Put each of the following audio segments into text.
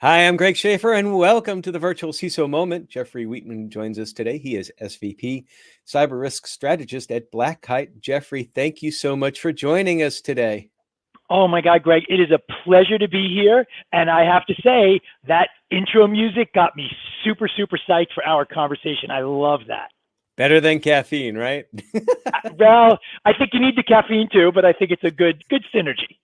Hi, I'm Greg Schaefer, and welcome to the Virtual CISO Moment. Jeffrey Wheatman joins us today. He is SVP, Cyber Risk Strategist at Black Kite. Jeffrey, thank you so much for joining us today. Oh my God, Greg, it is a pleasure to be here. And I have to say, that intro music got me super psyched for our conversation. I love that. Better than caffeine, right? Well, I think you need the caffeine too, but I think it's a good synergy.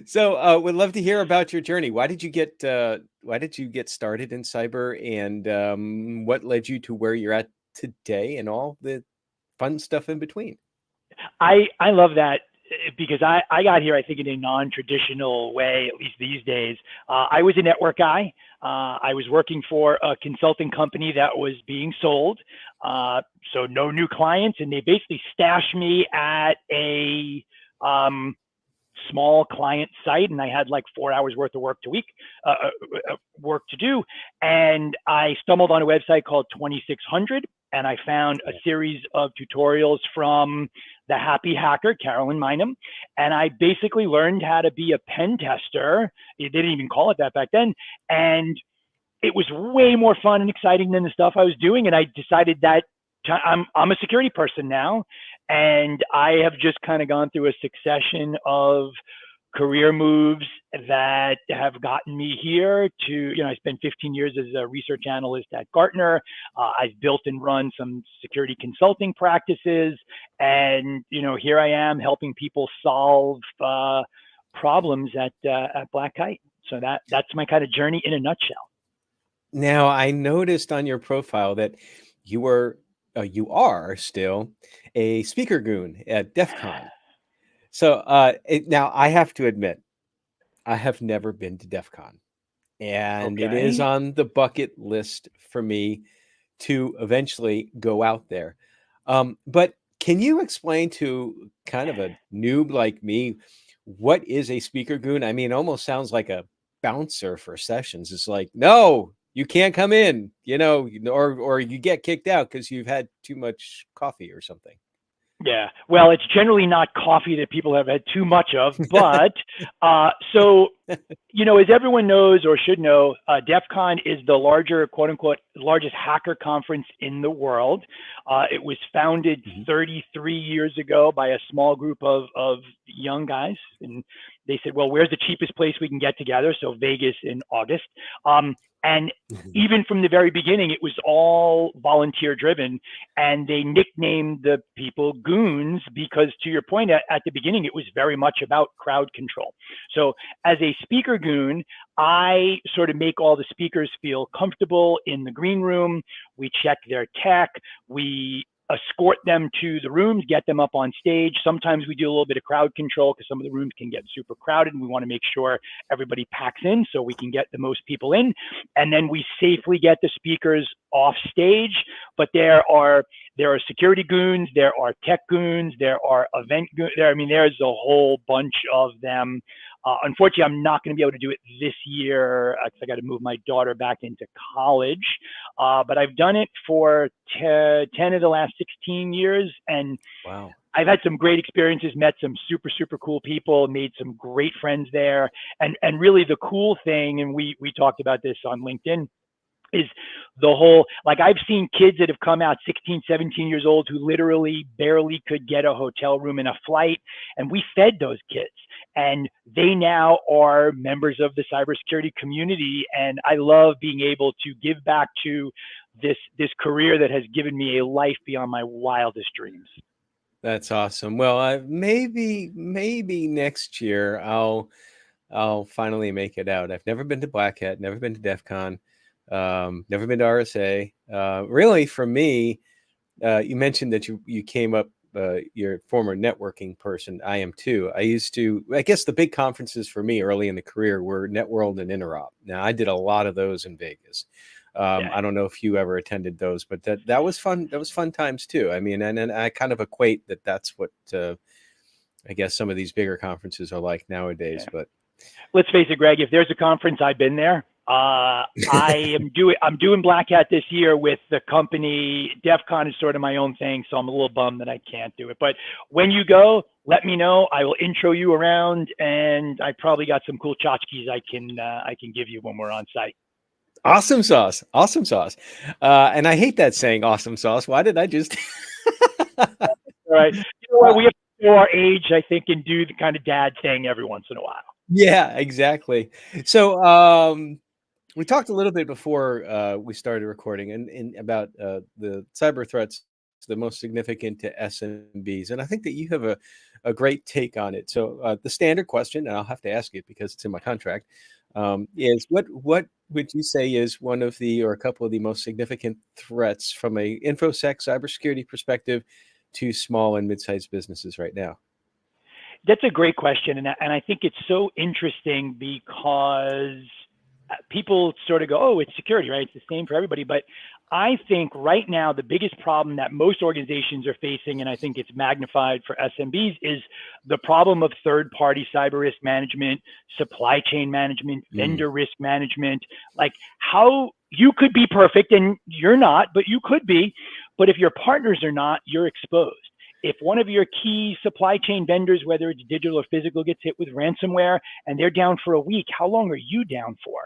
So, we'd love to hear about your journey. Why did you get started in cyber, and what led you to where you're at today, and all the fun stuff in between? I love that because I got here, I think, in a non-traditional way, at least these days. I was a network guy. I was working for a consulting company that was being sold. So no new clients, and they basically stashed me at a small client site, and I had like 4 hours worth of work to do. And I stumbled on a website called 2600, and I found a series of tutorials from the happy hacker, Carolyn Minem. And I basically learned how to be a pen tester. They didn't even call it that back then. And it was way more fun and exciting than the stuff I was doing. And I decided that I'm a security person now, and I have just kind of gone through a succession of career moves that have gotten me here to, I spent 15 years as a research analyst at Gartner. I've built and run some security consulting practices, and, here I am helping people solve problems at Black Kite. So that's my kind of journey in a nutshell. Now, I noticed on your profile that you are still a speaker goon at DEF CON. So now I have to admit, I have never been to DEF CON, and it is Okay. on the bucket list for me to eventually go out there. But can you explain to kind of a noob like me, what is a speaker goon? I mean, it almost sounds like a bouncer for sessions. It's like, no, you can't come in, or you get kicked out because you've had too much coffee or something. Yeah, well, it's generally not coffee that people have had too much of, but so, as everyone knows or should know, DEF CON is the larger, quote unquote, largest hacker conference in the world. It was founded 33 years ago by a small group of young guys, and they said, well, where's the cheapest place we can get together? So Vegas in August. And even from the very beginning, it was all volunteer driven, and they nicknamed the people goons because, to your point, at the beginning, it was very much about crowd control. So as a speaker goon, I sort of make all the speakers feel comfortable in the green room. We check their tech. We escort them to the rooms, get them up on stage. Sometimes we do a little bit of crowd control because some of the rooms can get super crowded, and we want to make sure everybody packs in so we can get the most people in. And then we safely get the speakers off stage. But there are security goons, there are tech goons, there are event goons. There's a whole bunch of them. Unfortunately, I'm not going to be able to do it this year because I got to move my daughter back into college. But I've done it for 10 of the last 16 years. And wow, I've had some great experiences, met some super cool people, made some great friends there. And really the cool thing, and we talked about this on LinkedIn, is the whole, like, I've seen kids that have come out 16, 17 years old who literally barely could get a hotel room and a flight. And we fed those kids, and they now are members of the cybersecurity community. And I love being able to give back to this career that has given me a life beyond my wildest dreams. that's awesome. Well, maybe next year I'll finally make it out. I've never been to Black Hat, never been to DEF CON. Never been to RSA. Really, for me, you mentioned that you came up, you're a former networking person. I am too. I guess the big conferences for me early in the career were NetWorld and Interop. Now, I did a lot of those in Vegas. I don't know if you ever attended those, but that was fun. That was fun times too. I mean, and I kind of equate that's what I guess some of these bigger conferences are like nowadays. Yeah. But Let's face it, Greg, if there's a conference, I've been there. I'm doing Black Hat this year with the company. DEF CON is sort of my own thing, so I'm a little bummed that I can't do it. But when you go, let me know. I will intro you around, and I probably got some cool tchotchkes I can give you when we're on site. Awesome sauce. Awesome sauce. And I hate that saying awesome sauce. Why did I just All right. You know what? We have to show our age, I think, and do the kind of dad thing every once in a while. Yeah, exactly. So we talked a little bit before we started recording and about the cyber threats, the most significant to SMBs. And I think that you have a great take on it. So the standard question, and I'll have to ask it because it's in my contract, is what would you say is one of the or a couple of the most significant threats from a InfoSec cybersecurity perspective to small and mid-sized businesses right now? That's a great question, and I think it's so interesting because people sort of go, "Oh, it's security, right? It's the same for everybody." But I think right now the biggest problem that most organizations are facing, and I think it's magnified for SMBs, is the problem of third-party cyber risk management, supply chain management, vendor risk management. Like how you could be perfect, and you're not, but you could be. But if your partners are not, you're exposed. If one of your key supply chain vendors, whether it's digital or physical, gets hit with ransomware and they're down for a week, how long are you down for?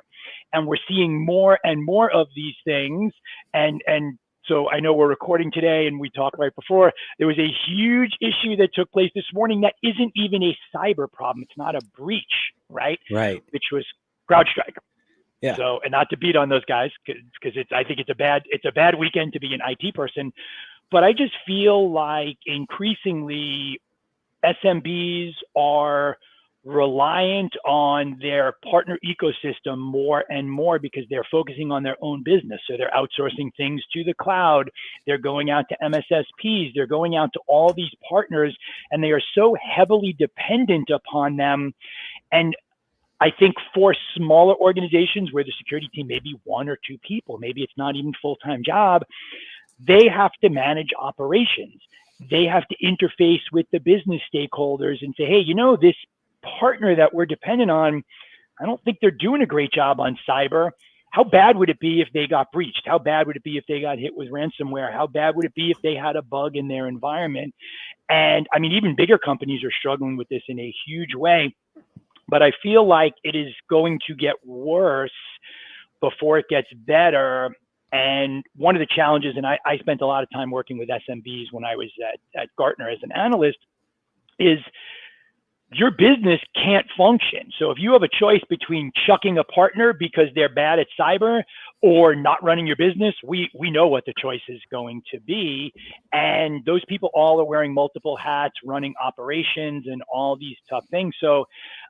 And we're seeing more and more of these things. And so I know we're recording today and we talked right before, there was a huge issue that took place this morning that isn't even a cyber problem. It's not a breach, right? Right. Which was CrowdStrike. Yeah. So, and not to beat on those guys, because I think it's a bad weekend to be an IT person. But I just feel like increasingly SMBs are reliant on their partner ecosystem more and more because they're focusing on their own business. So they're outsourcing things to the cloud. They're going out to MSSPs. They're going out to all these partners, and they are so heavily dependent upon them. And I think for smaller organizations where the security team may be one or two people, maybe it's not even full-time job, they have to manage operations. They have to interface with the business stakeholders and say, hey, this partner that we're dependent on, I don't think they're doing a great job on cyber. How bad would it be if they got breached? How bad would it be if they got hit with ransomware? How bad would it be if they had a bug in their environment? And I mean, even bigger companies are struggling with this in a huge way. But I feel like it is going to get worse before it gets better. And one of the challenges, and I spent a lot of time working with SMBs when I was at Gartner as an analyst, is your business can't function. So if you have a choice between chucking a partner because they're bad at cyber or not running your business, we know what the choice is going to be. And those people all are wearing multiple hats, running operations and all these tough things. So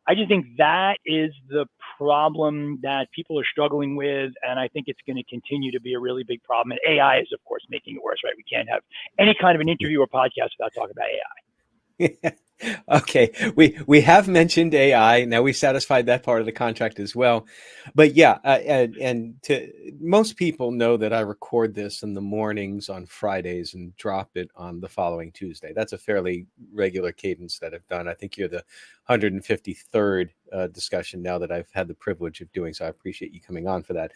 I just think that is the problem that people are struggling with. And I think it's going to continue to be a really big problem. And AI is, of course, making it worse, right? We can't have any kind of an interview or podcast without talking about AI. Okay, we have mentioned AI. Now we satisfied that part of the contract as well. But yeah, and to most people know that I record this in the mornings on Fridays and drop it on the following Tuesday. That's a fairly regular cadence that I've done. I think you're the 153rd discussion now that I've had the privilege of doing, so I appreciate you coming on for that.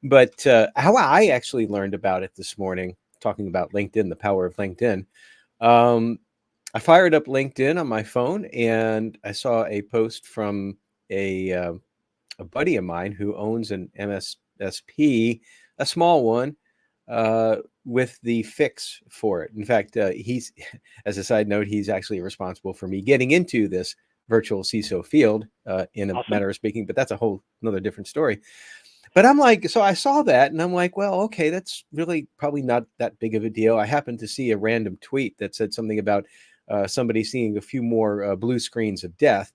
But how I actually learned about it this morning, talking about LinkedIn, the power of LinkedIn. I fired up LinkedIn on my phone and I saw a post from a buddy of mine who owns an MSSP, a small one, with the fix for it. In fact, he's, as a side note, he's actually responsible for me getting into this virtual CISO field in a Awesome. matter of speaking, but that's a whole another different story. But I'm like, so I saw that and I'm like, well, okay, that's really probably not that big of a deal. I happened to see a random tweet that said something about somebody seeing a few more blue screens of death.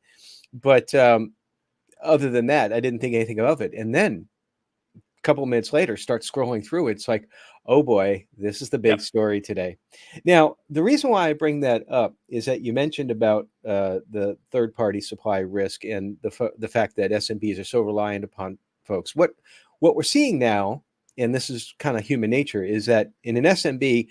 But other than that, I didn't think anything of it. And then a couple of minutes later, start scrolling through. It's like, oh boy, this is the big story today. Now, the reason why I bring that up is that you mentioned about the third-party supply risk and the fact that SMBs are so reliant upon folks. What we're seeing now, and this is kind of human nature, is that in an SMB,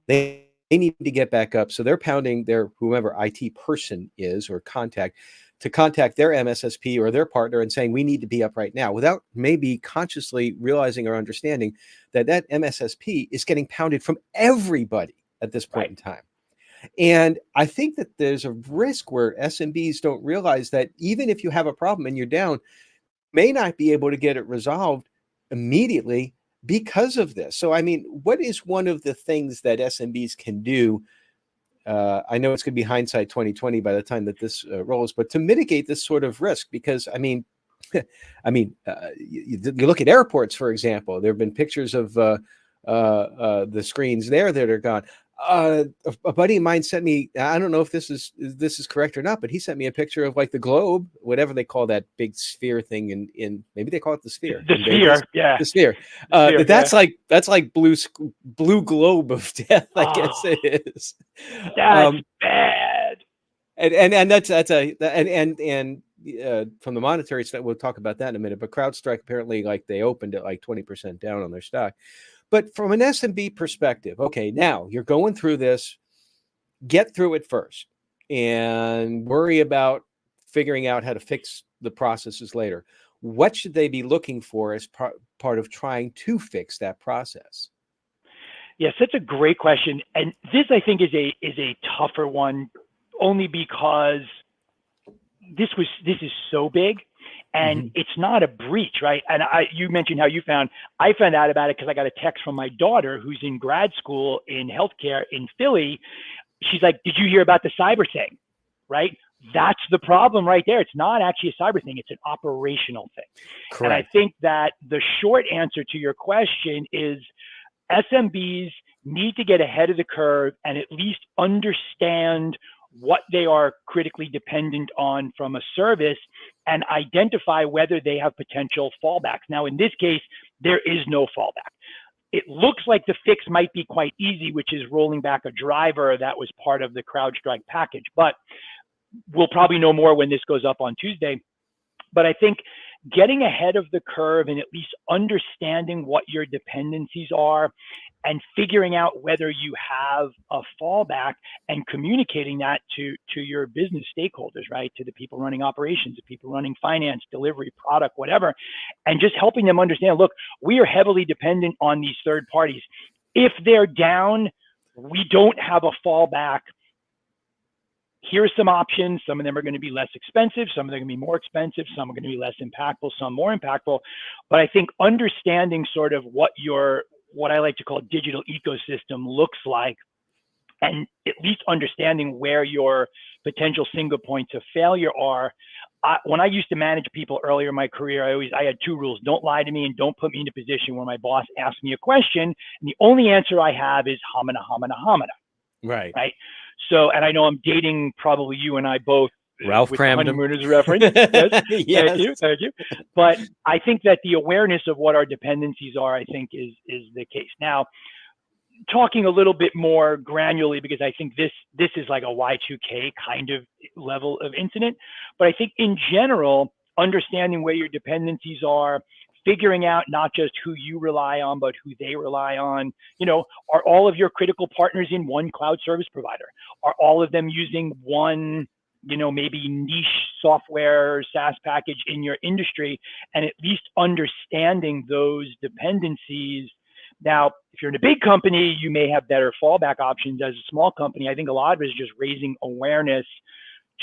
they need to get back up. So they're pounding their whomever IT person is or contact to contact their MSSP or their partner and saying, we need to be up right now, without maybe consciously realizing or understanding that that MSSP is getting pounded from everybody at this point in time. And I think that there's a risk where SMBs don't realize that even if you have a problem and you're down, may not be able to get it resolved immediately because of this. So, I mean, what is one of the things that SMBs can do? I know it's going to be hindsight 2020 by the time that this rolls, but to mitigate this sort of risk, because I mean, you look at airports, for example. There have been pictures of the screens there that are gone. A buddy of mine sent me, I don't know if this is correct or not, but he sent me a picture of like the globe, whatever they call that big sphere thing in maybe they call it the sphere. The sphere, yeah. The sphere. That's like blue globe of death, I guess it is. That's bad. And that's from the monetary side, we'll talk about that in a minute. But CrowdStrike apparently, like, they opened at like 20% down on their stock. But from an SMB perspective, okay, now you're going through this, get through it first and worry about figuring out how to fix the processes later. What should they be looking for as part of trying to fix that process? Yes, that's a great question. And this, I think, is a tougher one, only because this is so big. And it's not a breach, right? And you mentioned how I found out about it because I got a text from my daughter who's in grad school in healthcare in Philly. She's like, did you hear about the cyber thing, right? That's the problem right there. It's not actually a cyber thing. It's an operational thing. Correct. And I think that the short answer to your question is SMBs need to get ahead of the curve and at least understand what they are critically dependent on from a service and identify whether they have potential fallbacks. Now, in this case, there is no fallback. It looks like the fix might be quite easy, which is rolling back a driver that was part of the CrowdStrike package. But we'll probably know more when this goes up on Tuesday. But I think getting ahead of the curve and at least understanding what your dependencies are and figuring out whether you have a fallback and communicating that to your business stakeholders, right? To the people running operations, the people running finance, delivery, product, whatever, and just helping them understand, look, we are heavily dependent on these third parties. If they're down, we don't have a fallback. Here's some options. Some of them are going to be less expensive. Some of them are going to be more expensive. Some are going to be less impactful, some more impactful. But I think understanding sort of what I like to call digital ecosystem looks like, and at least understanding where your potential single points of failure are. When I used to manage people earlier in my career, I had two rules: don't lie to me and don't put me in a position where my boss asks me a question and the only answer I have is hamana, hamana, hamana. Right. So, and I know I'm dating probably you and I both. Ralph with Cramden. Honeymooners reference. Yes. Yes. Thank you. But I think that the awareness of what our dependencies are, I think, is the case. Now, talking a little bit more granularly, because I think this is like a Y2K kind of level of incident. But I think in general, understanding where your dependencies are, figuring out not just who you rely on, but who they rely on. Are all of your critical partners in one cloud service provider? Are all of them using one, maybe niche software SaaS package in your industry, and at least understanding those dependencies. Now, if you're in a big company, you may have better fallback options. As a small company, I think a lot of it is just raising awareness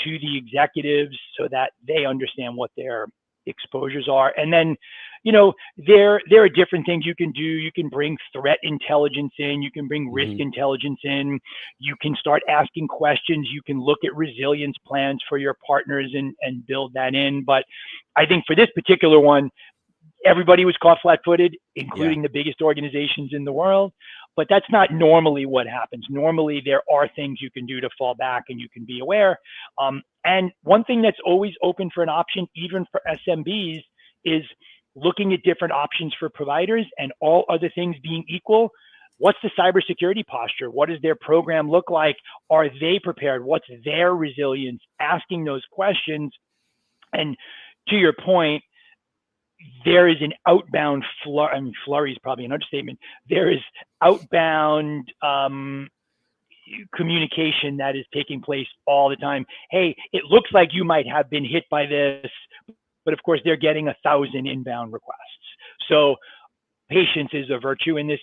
to the executives so that they understand what their exposures are. And then, there are different things you can do. You can bring threat intelligence in, you can bring risk intelligence in, you can start asking questions, you can look at resilience plans for your partners and build that in. But I think for this particular one, everybody was caught flat-footed, including the biggest organizations in the world. But that's not normally what happens. Normally, there are things you can do to fall back and you can be aware. And one thing that's always open for an option, even for SMBs, is looking at different options for providers, and all other things being equal. What's the cybersecurity posture? What does their program look like? Are they prepared? What's their resilience? Asking those questions. And to your point, there is an outbound flurry is probably an understatement. There is outbound, communication that is taking place all the time. Hey, it looks like you might have been hit by this, but of course they're getting 1,000 inbound requests. So patience is a virtue in this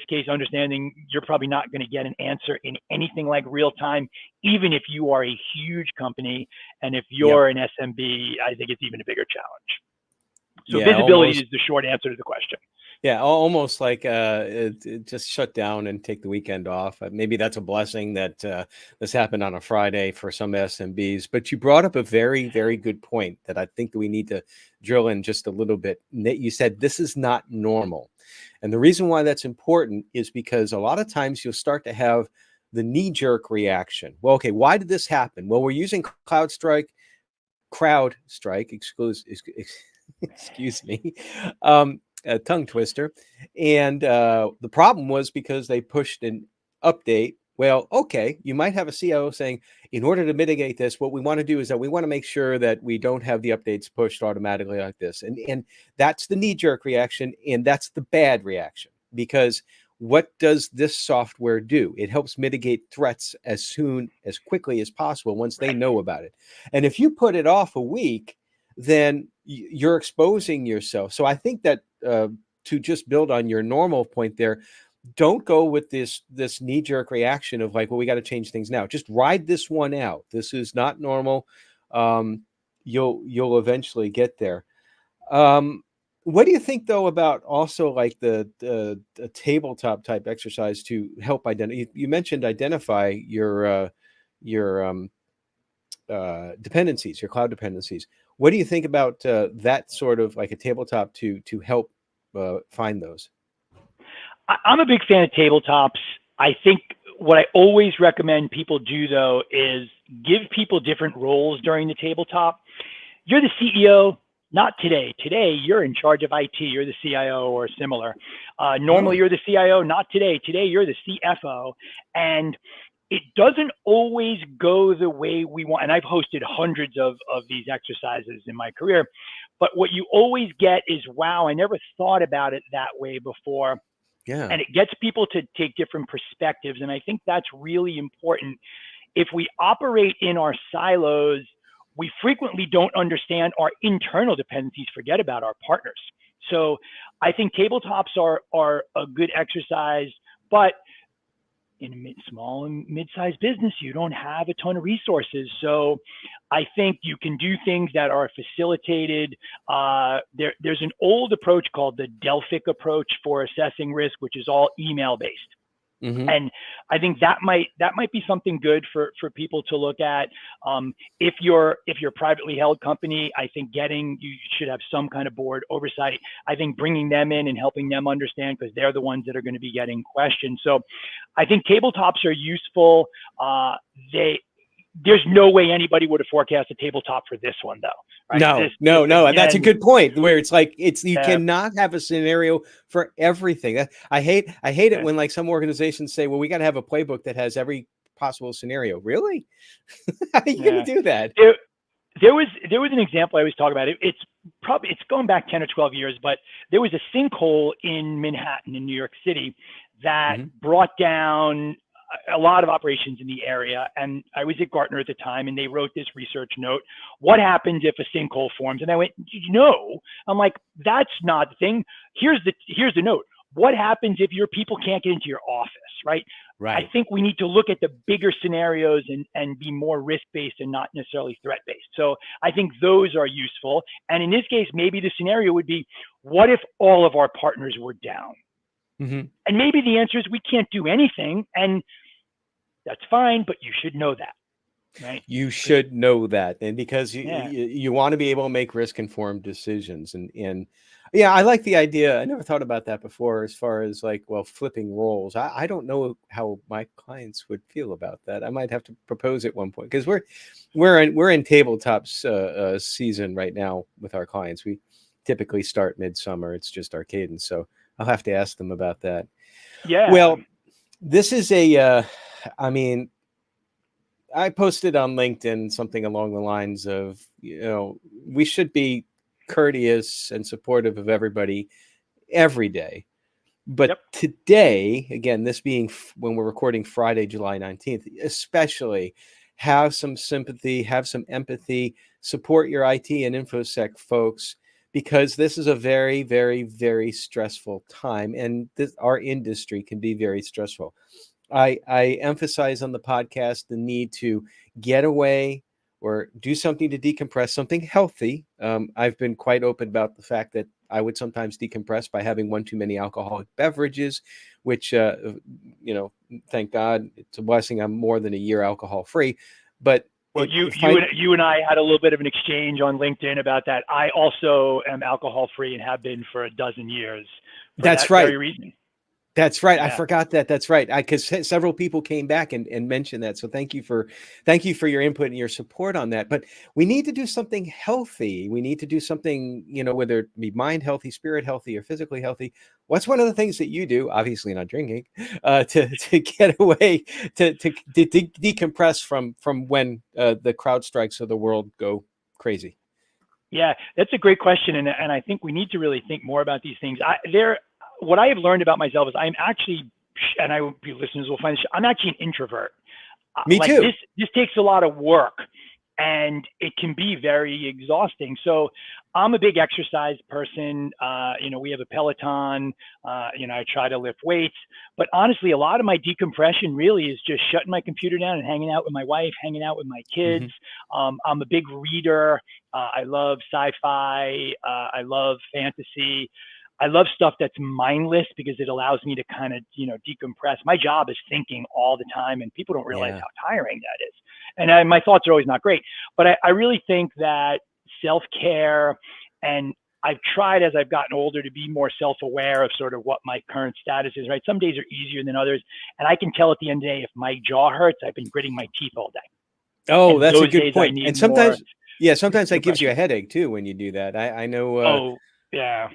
case, understanding you're probably not going to get an answer in anything like real time, even if you are a huge company. And if you're an SMB, I think it's even a bigger challenge. So visibility is the short answer to the question. Yeah, almost like it just shut down and take the weekend off. Maybe that's a blessing that this happened on a Friday for some SMBs. But you brought up a very, very good point that I think that we need to drill in just a little bit. You said this is not normal. And the reason why that's important is because a lot of times you'll start to have the knee-jerk reaction. Well, okay, why did this happen? Well, we're using CrowdStrike, excuse me, a tongue twister. And the problem was because they pushed an update. Well, okay, you might have a CIO saying, in order to mitigate this, what we want to do is that we want to make sure that we don't have the updates pushed automatically like this. And that's the knee-jerk reaction, and that's the bad reaction. Because what does this software do? It helps mitigate threats as quickly as possible once they know about it. And if you put it off a week, then you're exposing yourself. So I think that to just build on your normal point there, don't go with this knee-jerk reaction of like, well, we got to change things now. Just ride this one out. This is not normal. You'll eventually get there. What do you think though about also like the tabletop type exercise to help identify? You mentioned identify your dependencies, your cloud dependencies. What do you think about that sort of like a tabletop to help find those? I'm a big fan of tabletops. I think what I always recommend people do though is give people different roles during the tabletop. You're the CEO, not today. Today, you're in charge of IT. You're the CIO or similar. Normally, you're the CIO, not today. Today, you're the CFO. And it doesn't always go the way we want. And I've hosted hundreds of these exercises in my career. But what you always get is, wow, I never thought about it that way before. Yeah. And it gets people to take different perspectives. And I think that's really important. If we operate in our silos, we frequently don't understand our internal dependencies, forget about our partners. So I think tabletops are a good exercise, but in a small and mid-sized business, you don't have a ton of resources. So I think you can do things that are facilitated. There's an old approach called the Delphic approach for assessing risk, which is all email-based. Mm-hmm. And I think that might be something good for people to look at. If you're a privately held company, I think you should have some kind of board oversight. I think bringing them in and helping them understand, because they're the ones that are going to be getting questioned. So I think tabletops are useful. There's no way anybody would have forecast a tabletop for this one, though. Right? No. And that's a good point where it's like, you cannot have a scenario for everything. I hate it when like some organizations say, well, we got to have a playbook that has every possible scenario. Really? How are you going to do that? There was an example I always talk about. It's going back 10 or 12 years, but there was a sinkhole in Manhattan in New York City that brought down a lot of operations in the area. And I was at Gartner at the time, and they wrote this research note. What happens if a sinkhole forms? And I went, no. I'm like, that's not the thing. Here's the note. What happens if your people can't get into your office, right? Right. I think we need to look at the bigger scenarios and be more risk-based and not necessarily threat-based. So I think those are useful. And in this case, maybe the scenario would be, what if all of our partners were down? Mm-hmm. And maybe the answer is we can't do anything, and that's fine, but you should know that, right? You should know that, and because you want to be able to make risk-informed decisions, and yeah, I like the idea. I never thought about that before, as far as like, well, flipping roles. I don't know how my clients would feel about that. I might have to propose at one point, because we're in tabletops season right now with our clients. We typically start midsummer. It's just our cadence, so I'll have to ask them about that. Yeah. Well, this is I mean, I posted on LinkedIn something along the lines of, we should be courteous and supportive of everybody every day. But Yep. today, again, this being when we're recording Friday, July 19th, especially have some sympathy, have some empathy, support your IT and InfoSec folks, because this is a very, very, very stressful time. And our industry can be very stressful. I emphasize on the podcast the need to get away or do something to decompress, something healthy. I've been quite open about the fact that I would sometimes decompress by having one too many alcoholic beverages, which, thank God, it's a blessing. I'm more than a year alcohol free. But Well, you and I had a little bit of an exchange on LinkedIn about that. I also am alcohol free and have been for a dozen years for that's that right. very reason. That's right. Yeah. I forgot that. That's right. Because several people came back and mentioned that. So thank you for your input and your support on that. But we need to do something healthy. We need to do something, whether it be mind healthy, spirit healthy, or physically healthy. What's one of the things that you do? Obviously not drinking, to get away, to decompress from when the crowd strikes of the world go crazy. Yeah, that's a great question, and I think we need to really think more about these things. What I have learned about myself is I'm actually, and I hope your listeners will find this, I'm actually an introvert. Me too. This takes a lot of work, and it can be very exhausting. So I'm a big exercise person. We have a Peloton. I try to lift weights, but honestly, a lot of my decompression really is just shutting my computer down and hanging out with my wife, hanging out with my kids. I'm a big reader. I love sci-fi. I love fantasy. I love stuff that's mindless because it allows me to kind of, decompress. My job is thinking all the time, and people don't realize how tiring that is. And my thoughts are always not great, but I really think that self-care, and I've tried as I've gotten older to be more self-aware of sort of what my current status is, right? Some days are easier than others. And I can tell at the end of the day, if my jaw hurts, I've been gritting my teeth all day. Oh, and that's a good point. And sometimes that gives you a headache too when you do that. I know. Yeah.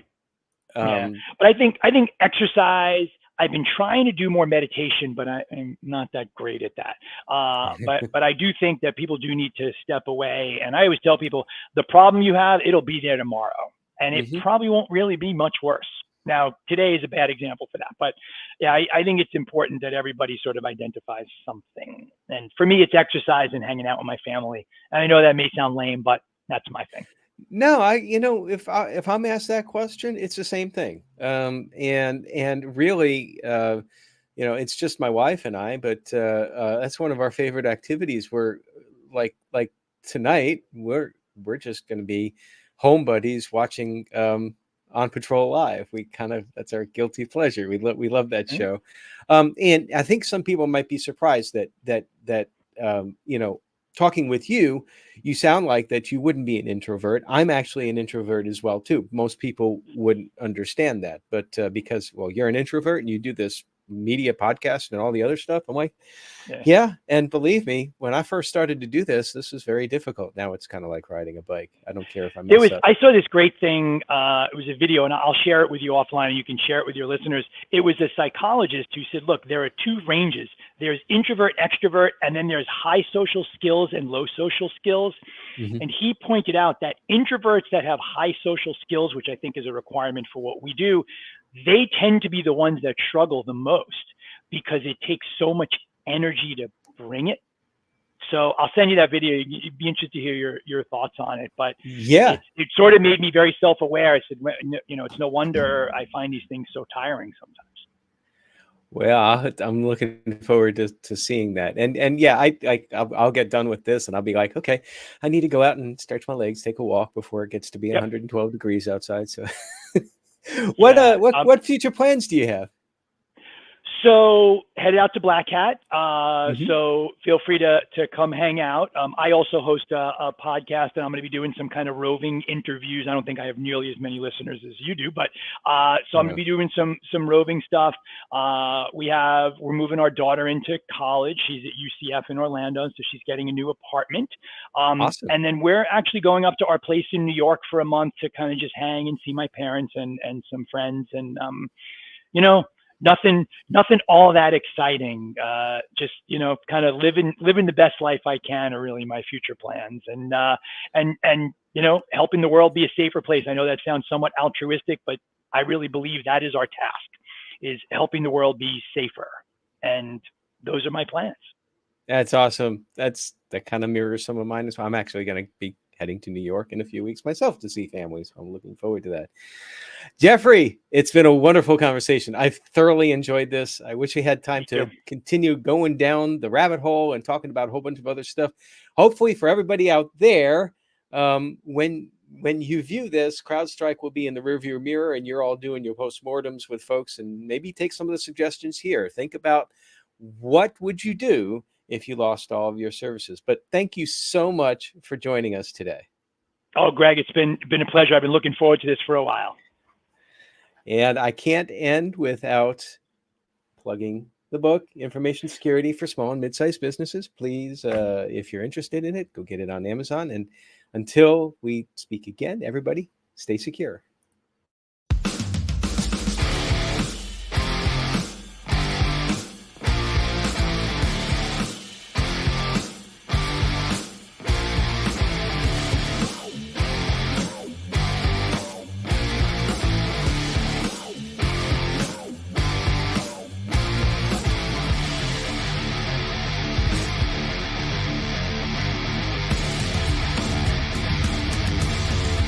But I think exercise, I've been trying to do more meditation, but I'm not that great at that. But I do think that people do need to step away. And I always tell people the problem you have, it'll be there tomorrow, and it probably won't really be much worse. Now, today is a bad example for that, but yeah, I think it's important that everybody sort of identifies something. And for me, it's exercise and hanging out with my family. And I know that may sound lame, but that's my thing. No, if I'm asked that question, it's the same thing. And really, it's just my wife and I, but that's one of our favorite activities. We're like tonight, we're just going to be home buddies watching On Patrol Live. That's our guilty pleasure. We love that show. And I think some people might be surprised that talking with you, you sound like that you wouldn't be an introvert. I'm actually an introvert as well too. Most people wouldn't understand that, but because, well, you're an introvert and you do this media podcast and all the other stuff, I'm like, yeah. And believe me, when I first started to do this was very difficult. Now it's kind of like riding a bike. I don't care if I mess up. I saw this great thing. It was a video, and I'll share it with you offline, and you can share it with your listeners. It was a psychologist who said, look, there are two ranges. There's introvert, extrovert, and then there's high social skills and low social skills. And he pointed out that introverts that have high social skills, which I think is a requirement for what we do, they tend to be the ones that struggle the most because it takes so much energy to bring it. So I'll send you that video. You'd be interested to hear your thoughts on it. But yeah, it sort of made me very self-aware. I said, it's no wonder I find these things so tiring sometimes. Well, I'm looking forward to seeing that. And yeah, I'll get done with this and I'll be like, okay, I need to go out and stretch my legs, take a walk before it gets to be 112 degrees outside. So what future plans do you have? So headed out to Black Hat. So feel free to come hang out. I also host a podcast, and I'm going to be doing some kind of roving interviews. I don't think I have nearly as many listeners as you do, but so I'm going to be doing some roving stuff. We're moving our daughter into college. She's at UCF in Orlando, so she's getting a new apartment. Awesome. And then we're actually going up to our place in New York for a month to kind of just hang and see my parents and some friends, and nothing all that exciting. Just, kind of living the best life I can are really my future plans, and helping the world be a safer place. I know that sounds somewhat altruistic, but I really believe that is our task, is helping the world be safer. And those are my plans. That's awesome. That kind of mirrors some of mine as well. I'm actually going to be heading to New York in a few weeks myself to see family. So I'm looking forward to that. Jeffrey, it's been a wonderful conversation. I've thoroughly enjoyed this. I wish we had time to continue going down the rabbit hole and talking about a whole bunch of other stuff. Hopefully for everybody out there, when you view this, CrowdStrike will be in the rearview mirror and you're all doing your postmortems with folks, and maybe take some of the suggestions here. Think about what would you do if you lost all of your services. But thank you so much for joining us today. Oh, Greg, it's been a pleasure. I've been looking forward to this for a while. And I can't end without plugging the book, Information Security for Small and Mid-Sized Businesses. Please, if you're interested in it, go get it on Amazon. And until we speak again, everybody, stay secure.